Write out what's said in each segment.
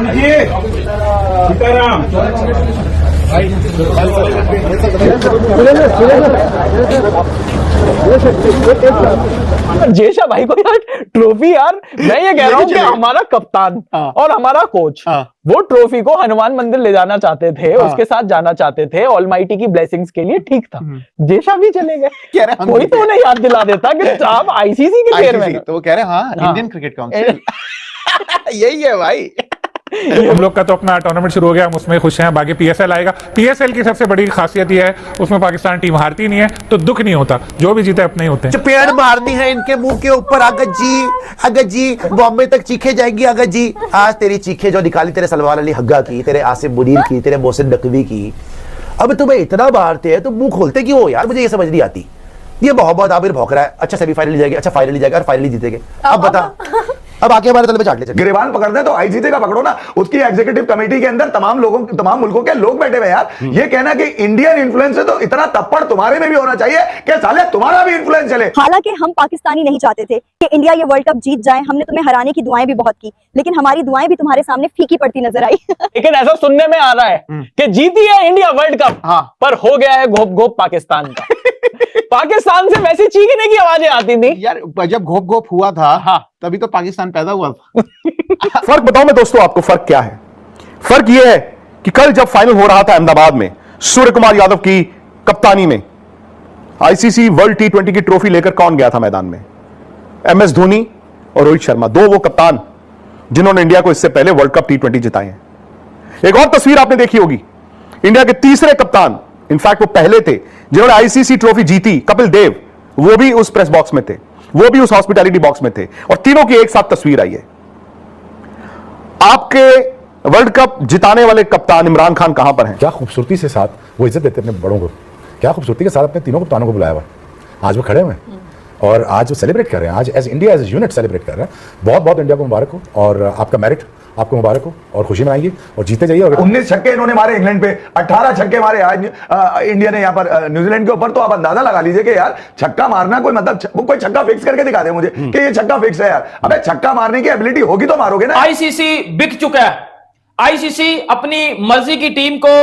सीताराम जेशा भाई को यार ट्रॉफी, यार मैं ये कह रहा हूँ कि हमारा कप्तान और हमारा कोच वो ट्रॉफी को हनुमान मंदिर ले जाना चाहते थे, उसके साथ जाना चाहते थे, ऑलमाइटी की ब्लेसिंग्स के लिए, ठीक था। जेशा भी चले गए, कोई तो उन्हें याद दिला देता कि आप आईसीसी के चेयरमैन, तो वो कह रहे हैं हाँ इंडियन क्रिकेट काउंसिल यही है भाई। हम लोग का तो अपना टूर्नामेंट शुरू हो गया, हम उसमें खुश हैं। बाकी पीएसएल आएगा। पीएसएल की सबसे बड़ी खासियत यह है उसमें पाकिस्तान टीम हारती नहीं है, तो दुख नहीं होता, जो भी जीते अपने ही होते हैं। चपेड़ मारनी है इनके मुंह के ऊपर, अगत जी बॉम्बे तक चीखे जाएंगी। अगत जी आज तेरी चीखे जो निकाली तेरे सलमान अली हग्गा की, तेरे आसिफ मुनीर की, तेरे मोहसिन नकवी की, अब तुम्हें इतना मारते हैं तो मुंह खोलते क्यों हो यार? मुझे ये समझ नहीं आती। ये मोहम्मद आमिर भौंक रहा है, अच्छा सेमीफाइनल जाएगी, अच्छा फाइनल जाएगा और फाइनली जीतेंगे। अब बता, अब आके हमारे तले पे चाट ले। गिरेबान पकड़ते तो आईसीसी का पकड़ो ना, उसकी एग्जीक्यूटिव कमेटी के अंदर तमाम मुल्कों के लोग बैठे हुए यार। ये कहना कि इंडियन इन्फ्लुएंस है तो इतना तप्पड़ तुम्हारे में भी होना चाहिए कि साले तुम्हारा भी इन्फ्लुएंस चले। हालांकि हम पाकिस्तानी नहीं चाहते थे कि इंडिया ये वर्ल्ड कप जीत जाए, हमने तुम्हें हराने की दुआएं भी बहुत की, लेकिन हमारी दुआएं भी तुम्हारे सामने फीकी पड़ती नजर आई। लेकिन ऐसा सुनने में आ रहा है कि जीती है इंडिया वर्ल्ड कप, पर हो गया है घोप घोप पाकिस्तान का। पाकिस्तान से वैसी चीखने की आवाजें आती थी यार, जब घोप घोप हुआ था तभी तो पाकिस्तान पैदा हुआ था। फर्क बताऊं मैं दोस्तों आपको, फर्क क्या है? फर्क यह है कि कल जब फाइनल हो रहा था अहमदाबाद में, सूर्य कुमार यादव की कप्तानी में आईसीसी वर्ल्ड T20 की ट्रॉफी लेकर कौन गया था मैदान में? MS धोनी और रोहित शर्मा, दो वो कप्तान जिन्होंने इंडिया को इससे पहले वर्ल्ड कप T20 जिताए हैं। एक और तस्वीर आपने देखी होगी, इंडिया के तीसरे कप्तान, इनफैक्ट वो पहले थे जिन्होंने आईसीसी ट्रॉफी जीती, कपिल देव, वो भी उस प्रेस बॉक्स में थे, वो भी उस हॉस्पिटैलिटी बॉक्स में थे, और तीनों की एक साथ तस्वीर आई है। आपके वर्ल्ड कप जिताने वाले कप्तान इमरान खान कहां पर हैं? क्या खूबसूरती से साथ वो इज्जत देते अपने बड़ों को, क्या खूबसूरती के साथ अपने तीनों कप्तानों को बुलाया हुआ, आज वो खड़े हुए हैं और आज वो सेलिब्रेट कर रहे हैं, आज as India as unit celebrate कर रहे हैं। बहुत बहुत इंडिया को मुबारक हो, और आपका मेरिट आपको मुबारक हो, और खुशी मनाइए और जीते जाइए। और 19 छक्के इन्होंने मारे इंग्लैंड पे, 18 छक्के मारे आज इंडिया ने यहाँ पर न्यूजीलैंड के ऊपर। तो आप अंदाजा लगा लीजिए कि यार छक्का मारना कोई मतलब, कोई छक्का फिक्स करके दिखा दे मुझे कि ये छक्का फिक्स है यार। अबे छक्का मारने की एबिलिटी होगी तो मारोगे ना। आईसीसी बिक चुका है। आईसीसी अपनी मर्जी की टीम को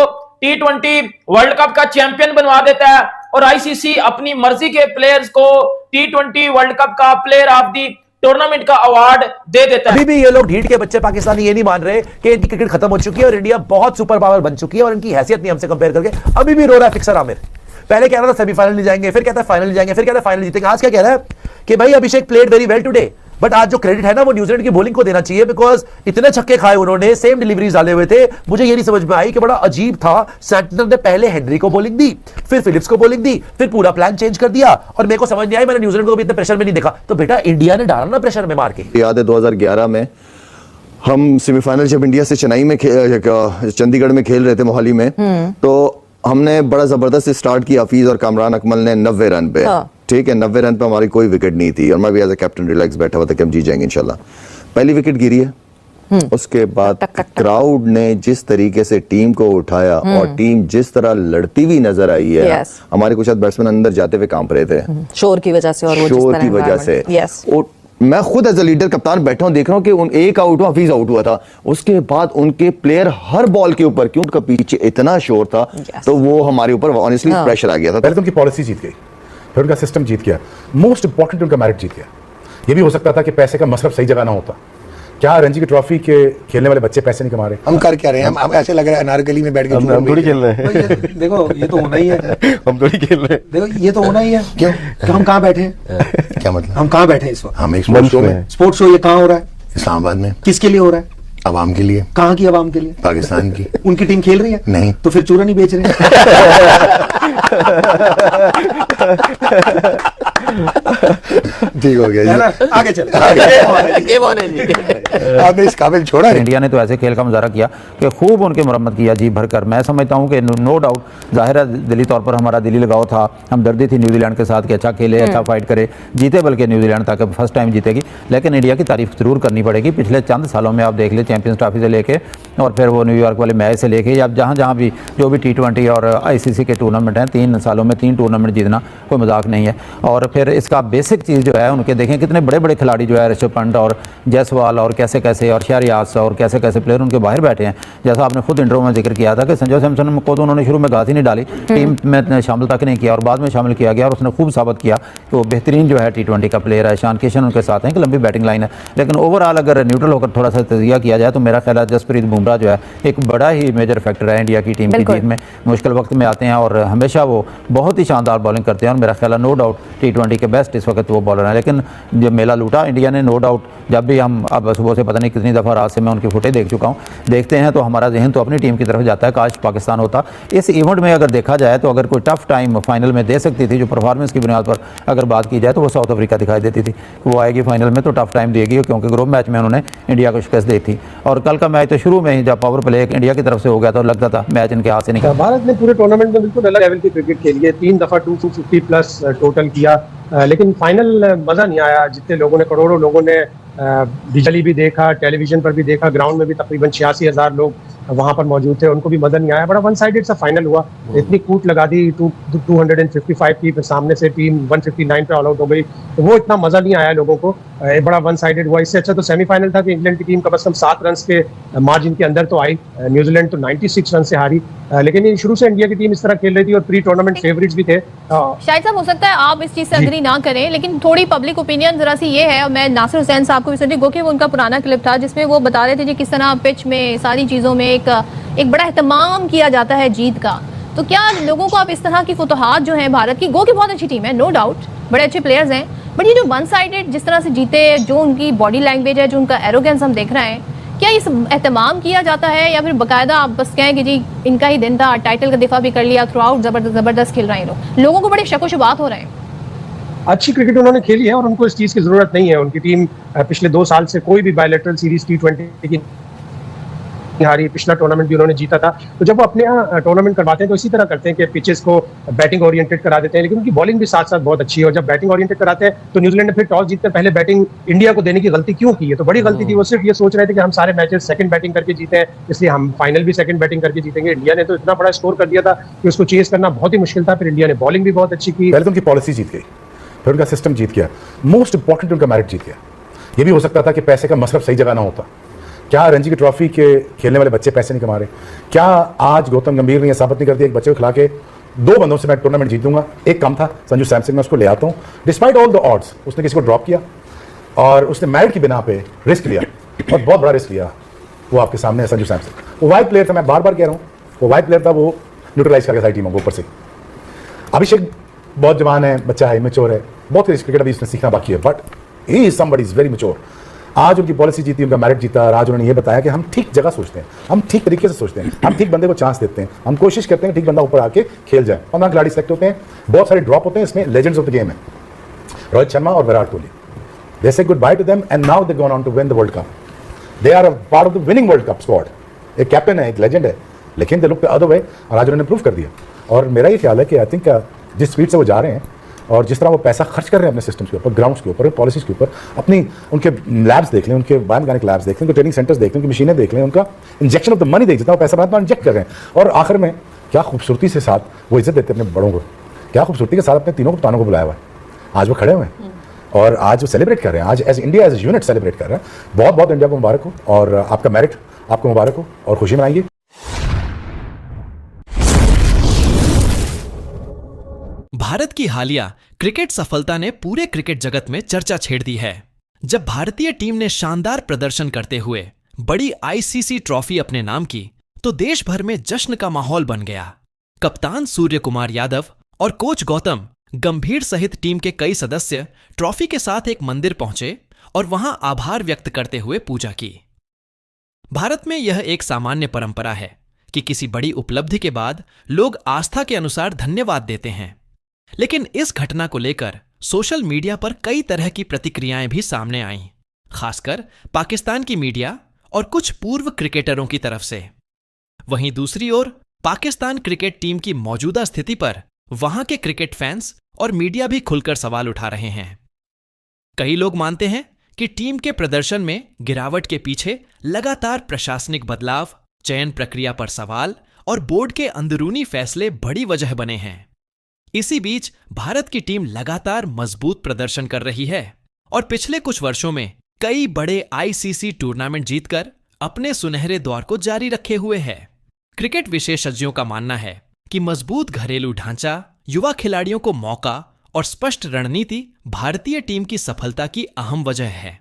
T20 वर्ल्ड कप का चैंपियन बनवा देता है, और आईसीसी अपनी मर्जी के प्लेयर्स को T20 वर्ल्ड कप का प्लेयर ऑफ द टूर्नामेंट का अवार्ड दे देता है। अभी भी ये लोग ढीठ के बच्चे पाकिस्तानी ये नहीं मान रहे कि इनकी क्रिकेट खत्म हो चुकी है और इंडिया बहुत सुपर पावर बन चुकी है, और इनकी हैसियत नहीं हमसे कंपेयर करके। अभी भी रो रहा है फिक्सर आमिर। पहले कह रहा था सेमीफाइनल नहीं जाएंगे, फिर कहता है फाइनल जाएंगे, फिर कहता है फाइनल जीतेंगे। आज क्या कह रहा है कि भाई Abhishek played very well today, but आज जो क्रेडिट है ना वो न्यूजीलैंड की बॉलिंग को देना चाहिए, बिकॉज इतने छक्के खाए उन्होंने, सेम डिलीवरीज डाले हुए थे। मुझे ये नहीं समझ में आई कि बड़ा अजीब था, सेंटनर ने पहले हेनरी को बॉलिंग दी, फिर फिलिप्स को बॉलिंग दी, फिर पूरा प्लान चेंज कर दिया, और मेरे को समझ नहीं आई, मैंने न्यूजीलैंड को भी इतने प्रेशर में नहीं देखा। तो बेटा इंडिया ने डाला ना प्रेशर में मार के। याद है 2011 में हम सेमीफाइनल जब इंडिया से चेन्नई में चंडीगढ़ में खेल रहे थे मोहाली में, तो हमने बड़ा जबरदस्त स्टार्ट किया। हफीज और कामरान अकमल ने 90 रन पे, ठीक है, 90 रन पे हमारी कोई विकेट नहीं थी, और मैं भी एज ए कैप्टन रिलैक्स बैठा हुआ था कि हम जीत जाएंगे इंशाल्लाह। पहली विकेट गिरी है, उसके बाद क्राउड ने जिस तरीके से टीम को उठाया और टीम जिस तरह लड़ती हुई नजर आई है, हमारे कुछ बैट्समैन अंदर जाते हुए कांप रहे थे शोर की वजह से, और शोर की वजह से। मैं खुद एज ए लीडर कप्तान बैठा हूं, देख रहा हूं कि एक आउट हुआ, हफीज आउट हुआ था, उसके बाद उनके प्लेयर हर बॉल के ऊपर, क्यों उनका पीछे इतना शोर था, तो वो हमारे ऊपर ऑनेस्टली प्रेशर आ गया था। पहले तो उनकी पॉलिसी जीत गई, फिर उनका सिस्टम जीत गया, मोस्ट इंपॉर्टेंट उनका मेरिट जीत गया। ये भी हो सकता था कि पैसे का मसरफ सही जगह ना होता। क्या रणजी की ट्रॉफी के खेलने वाले बच्चे पैसे नहीं कमा रहे? हम कर क्या रहे हैं? हम ऐसे लग रहा है अनारकली में बैठ के हम थोड़ी खेल रहे हैं। देखो ये तो होना ही है, हम थोड़ी खेल रहे हैं। देखो ये तो होना ही है। क्यों? तो हम कहाँ बैठे हैं? क्या मतलब? हम कहाँ बैठे हैं इस वक्त? हम एक स्पोर्ट्स शो में। स्पोर्ट्स शो ये कहाँ हो रहा है? इस्लामाबाद में। किसके लिए हो रहा है? अवाम के लिए। कहाँ की अवाम के लिए? पाकिस्तान की। उनकी टीम खेल रही है? नहीं। तो फिर चूरा नहीं बेच रहे ठीक हो गया जी, आगे चले। आपने इस काबिल छोड़ा। इंडिया ने तो ऐसे खेल का मुजाहरा किया कि खूब उनके मुरम्मत किया जी भरकर। मैं समझता हूं कि नो डाउट जाहिर है दिली तौर पर हमारा दिली लगाव था, हमदर्दी थी न्यूजीलैंड के साथ कि अच्छा खेले, अच्छा फाइट करे, जीते, बल्कि न्यूजीलैंड था कि फर्स्ट टाइम जीतेगी। लेकिन इंडिया की तारीफ जरूर करनी पड़ेगी। पिछले चंद सालों में आप देख ले, चैंपियंस ट्रॉफी से लेके और फिर वो न्यूयॉर्क वाले मैच से लेके या जहाँ जहाँ भी जो भी T20 और ICC के टूर्नामेंट हैं, 3 सालों में 3 टूर्नामेंट जीतना कोई मजाक नहीं है। और फिर इसका बेसिक चीज़ जो है उनके देखें कितने बड़े बड़े खिलाड़ी जो है, ऋषभ पंत और जायसवाल और कैसे कैसे और शहरियार और कैसे कैसे प्लेयर उनके बाहर बैठे हैं। जैसा आपने खुद इंटरव्यू में जिक्र किया था कि संजू सैमसन को तो उन्होंने शुरू में घास ही नहीं डाली, टीम में शामिल तक नहीं किया और बाद में शामिल किया गया और उसने खूब साबित किया कि वो बेहतरीन जो है T20 का प्लेयर है। ईशान किशन उनके साथ हैं कि लंबी बैटिंग लाइन है, लेकिन ओवरऑल अगर न्यूट्रल होकर थोड़ा सा तजिया किया जाए तो मेरा ख्याल है जसप्रीत बुमराह जो है एक बड़ा ही मेजर फैक्टर है इंडिया की टीम की जीत में। मुश्किल वक्त में आते हैं और हमेशा वो बहुत ही शानदार बॉलिंग करते हैं और मेरा ख्याल है नो डाउट T20 के बेस्ट इस वक्त वो बॉलर हैं। लेकिन जब मेला लूटा इंडिया ने, नो डाउट जब भी हम अब सुबह से पता नहीं कितनी दफ़ा रात से मैं उनकी फुटेज देख चुका हूँ, देखते हैं तो हमारा जहन तो अपनी टीम की तरफ जाता है, काश पाकिस्तान होता। इस इवेंट में अगर देखा जाए तो अगर कोई टफ टाइम फाइनल में दे सकती थी, जो परफॉर्मेंस की बुनियाद पर अगर बात की जाए तो वो साउथ अफ्रीका दिखाई देती थी। वो आएगी फाइनल में तो टफ टाइम देगी, क्योंकि ग्रुप मैच में उन्होंने इंडिया को शिकस्त दी थी। और कल का मैच तो शुरू में ही जब पावर प्ले इंडिया की तरफ से हो गया तो लगता था मैच इनके हाथ से निकला। भारत ने पूरे टूर्नामेंट में बिल्कुल अलग लेवल की क्रिकेट खेली है, 3 दफा 250 प्लस टोटल किया, लेकिन फाइनल मजा नहीं आया। जितने लोगों ने, करोड़ों लोगों ने डिजिटली भी देखा, टेलीविजन पर भी देखा, ग्राउंड में भी तकरीबन 86,000 लोग वहां पर मौजूद थे, उनको भी मजा नहीं आया। बड़ा वन साइडेड सा फाइनल हुआ, इतनी कूट लगा दी 255 की, फिर सामने से टीम 159 पे ऑल आउट हो गई, तो वो इतना मजा नहीं आया लोगों को, बड़ा वन साइडेड हुआ। इससे अच्छा तो सेमीफाइनल था कि इंग्लैंड की टीम कम से कम 7 रन के मार्जिन के अंदर तो आई, न्यूजीलैंड तो 96 रन से हारी, लेकिन ये शुरू से इंडिया की टीम इस तरह खेल रही थी और प्री टूर्नामेंट फेवरेट्स भी थे। शायद साहब हो सकता है आप इस चीज से अग्री ना करें, लेकिन थोड़ी पब्लिक ओपिनियन जरा सी ये है, और मैं नासिर हुसैन साहब को भी सुन रही गो कि वो उनका पुराना क्लिप था जिसमें वो बता रहे थे कि किस तरह पिच में सारी चीजों में एक बड़ा एहतमाम किया जाता है जीत का। तो क्या लोगों को आप इस तरह की फुतहात जो हैं भारत की, गो की बहुत अच्छी टीम है नो डाउट, बड़े अच्छे प्लेयर्स हैं, बट ये जो वन साइडेड जिस तरह से जीते, जो उनकी बॉडी लैंग्वेज है, जो उनका एरोगेंस हम देख रहे हैं, क्या इस एहतमाम किया जाता है या फिर बाकायदा आप बस कहें कि जी इनका ही दिन था, टाइटल का दिफा भी कर लिया, थ्रू आउट जबरदस्त खेल रहे हैं लोगों को बड़े शक व शुबात हो रहे हैं। अच्छी क्रिकेट उन्होंने खेली है और उनको इस चीज की जरूरत नहीं है। उनकी टीम पिछले 2 साल से कोई भी बायलैटरल सीरीज T20 की हारी, पिछला टूर्नामेंट भी उन्होंने जीता था। तो जब वो अपने यहाँ टूर्नामेंट करवाते हैं तो इसी तरह करते हैं कि पिचेस को बैटिंग ओरिएंटेड करा देते हैं, लेकिन उनकी बॉलिंग भी साथ साथ बहुत अच्छी है। और जब बैटिंग ओरिएंटेड कराते हैं तो न्यूजीलैंड ने फिर टॉस जीतकर पहले बैटिंग इंडिया को देने की गलती क्यों की है? तो बड़ी गलती थी। वो सिर्फ ये सोच रहे थे कि हम सारे मैचेस सेकंड बैटिंग करके जीते हैं, इसलिए हम फाइनल भी सेकंड बैटिंग करके जीतेंगे। इंडिया ने तो इतना बड़ा स्कोर कर दिया था कि उसको चेस करना बहुत ही मुश्किल था। फिर इंडिया ने बॉलिंग भी बहुत अच्छी की। पहले तो उनकी पॉलिसी जीत गई, फिर उनका सिस्टम जीत गया, मोस्ट इंपॉर्टेंट उनका मैरिट जीत गया। ये भी हो सकता था कि पैसे का मसरफ सही जगह ना होता। क्या रणजी की ट्रॉफी के खेलने वाले बच्चे पैसे नहीं कमा रहे? क्या आज गौतम गंभीर ने यह साबित नहीं कर दिया एक बच्चे को खिला के 2 बंदों से मैं टूर्नामेंट जीतूंगा? एक कम था, संजू सैमसन, मैं उसको ले आता हूँ। डिस्पाइट ऑल द ऑड्स उसने किसी को ड्रॉप किया और उसने मैरिट की बिना पे रिस्क लिया और बहुत बड़ा रिस्क लिया। वो आपके सामने है संजू सैमसन। वो वाइड प्लेयर था, मैं बार बार कह रहा हूँ, वो वाइड प्लेयर था, वो न्यूट्रलाइज करके सारी टीमों को ऊपर से। अभिषेक बहुत जवान है, बच्चा है, मैच्योर है, बहुत क्रिकेट अभी इसने सीखना बाकी है, but he is somebody is very mature. आज उनकी पॉलिसी जीती, उनका मैरिट जीता और आज उन्होंने ये बताया कि हम ठीक जगह सोचते हैं, हम ठीक तरीके से सोचते हैं, हम ठीक बंदे को चांस देते हैं, हम कोशिश करते हैं ठीक बंदा ऊपर आके खेल जाए। 15 खिलाड़ी सेलेक्ट होते हैं, बहुत सारे ड्रॉप होते हैं, इसमें लेजेंड्स ऑफ द गेम है रोहित शर्मा और Virat Kohli. They say goodbye to them and now they gone on to win the world cup. They are a part of the winning world cup squad. एक captain है, एक legend है, लेकिन they look the other way और आज उन्होंने prove कर दिया। और मेरा ये ख्याल है कि आई थिंक जिस स्पीड से वो जा रहे हैं और जिस तरह वो पैसा खर्च कर रहे हैं अपने सिस्टम्स के ऊपर, ग्राउंड्स के ऊपर, पॉलिसीज के ऊपर, अपनी उनके लैब्स देख लें, उनके बायोमैकेनिक लैब्स देख लें, उनके ट्रेनिंग सेंटर्स देख लें, उनकी मशीनें देख लें, उनका इंजेक्शन ऑफ द मनी देख, जितना वो पैसा बनाते हैं इंजेक्ट कर रहे हैं। और आखिर में क्या खूबसूरती से साथ वो इज्जत देते हैं अपने बड़ों को, क्या खूबसूरती के साथ अपने तीनों कप्तानों को बुलाया हुआ है। आज वो खड़े हुए हैं और आज वो सेलिब्रेट कर रहे हैं, आज as India as unit celebrate कर रहे हैं। बहुत बहुत इंडिया को मुबारक हो और आपका मेरिट आपको मुबारक हो और खुशी मनाइए। भारत की हालिया क्रिकेट सफलता ने पूरे क्रिकेट जगत में चर्चा छेड़ दी है। जब भारतीय टीम ने शानदार प्रदर्शन करते हुए बड़ी ICC ट्रॉफी अपने नाम की तो देश भर में जश्न का माहौल बन गया। कप्तान सूर्य कुमार यादव और कोच गौतम गंभीर सहित टीम के कई सदस्य ट्रॉफी के साथ एक मंदिर पहुंचे और वहां आभार व्यक्त करते हुए पूजा की। भारत में यह एक सामान्य परंपरा है कि किसी बड़ी उपलब्धि के बाद लोग आस्था के अनुसार धन्यवाद देते हैं, लेकिन इस घटना को लेकर सोशल मीडिया पर कई तरह की प्रतिक्रियाएं भी सामने आईं, खासकर पाकिस्तान की मीडिया और कुछ पूर्व क्रिकेटरों की तरफ से। वहीं दूसरी ओर पाकिस्तान क्रिकेट टीम की मौजूदा स्थिति पर वहां के क्रिकेट फैंस और मीडिया भी खुलकर सवाल उठा रहे हैं। कई लोग मानते हैं कि टीम के प्रदर्शन में गिरावट के पीछे लगातार प्रशासनिक बदलाव चयन प्रक्रिया पर सवाल और बोर्ड के अंदरूनी फैसले बड़ी वजह बने हैं। इसी बीच भारत की टीम लगातार मजबूत प्रदर्शन कर रही है और पिछले कुछ वर्षों में कई बड़े आईसीसी टूर्नामेंट जीतकर अपने सुनहरे दौर को जारी रखे हुए है। क्रिकेट विशेषज्ञों का मानना है कि मजबूत घरेलू ढांचा, युवा खिलाड़ियों को मौका और स्पष्ट रणनीति भारतीय टीम की सफलता की अहम वजह है।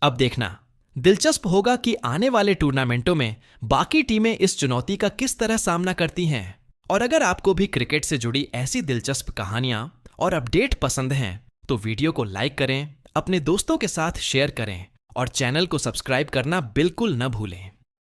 अब देखना दिलचस्प होगा कि आने वाले टूर्नामेंटों में बाकी टीमें इस चुनौती का किस तरह सामना करती हैं। और अगर आपको भी क्रिकेट से जुड़ी ऐसी दिलचस्प कहानियां और अपडेट पसंद हैं तो वीडियो को लाइक करें, अपने दोस्तों के साथ शेयर करें और चैनल को सब्सक्राइब करना बिल्कुल न भूलें।